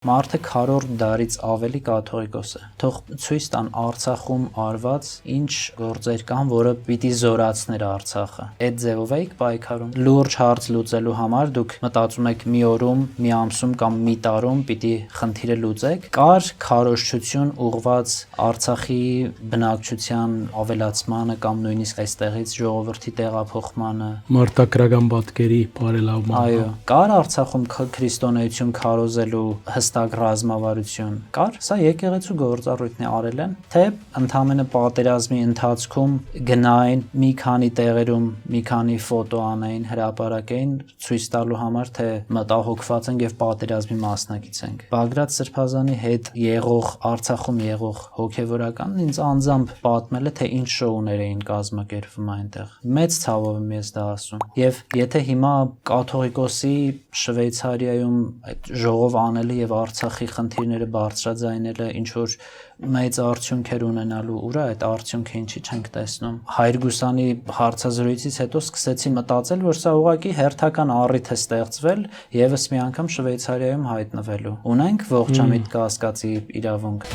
Մարդը քառորդ դարից ավելի կաթողիկոս է։ Թող ցույց տան Արցախում արված ինչ գործեր կան, որը պիտի զորացներ Արցախը։ Այդ ձևով եք պայքարում։ Լուրջ հարց լուծելու համար դուք մտածում եք մի օրում, մի ամսում կամ մի տարում պիտի խնդիրը լուծեք։ Կար քարոզչություն ուղղված Արցախի բնակչության ավելացմանը կամ նույնիսկ այստեղից ժողովրդի տեղափոխմանը, մարտակրական պատկերի բարելավմանը։ Այո, կար Արցախում քրիստոնեություն քարոզելու հստակ ռազմավարություն կար, սա եկեղեցու գործառույթն է արել են, թե ընդամենը պատերազմի ընթացքում գնային մի քանի տեղերում մի քանի ֆոտո անային, հրապարակեին, ցույց տալու համար, թե մտահոգված ենք եւ պատերազմի մասնակից ենք։ Բագրատ Սրբազանի հետ եղող Արցախում եղող հոգեվորականն ինձ անձամբ պատմել է, թե ինչ շոուներ էին կազմակերպվում այնտեղ։ Մեծ ցավով եմ ես դա ասում։ Եվ եթե հիմա կաթողիկոսի Շվեյցարիայում այդ ժողով անելը եւ Արցախի խնդիրները բարձրաձայնելը ինչ որ մեծ արդյունքեր ունենալու, ուրա այդ արդյունքը ինչի չենք տեսնում։ Հայրգուսանի հարցազրույցից հետո սկսեցի մտածել, որ սա ուղղակի հերթական առիթ է ստեղծվել եւս մի անգամ Շվեյցարիայում հայտնվելու։ Ունենք ողջամիտ կասկածի իրավունք։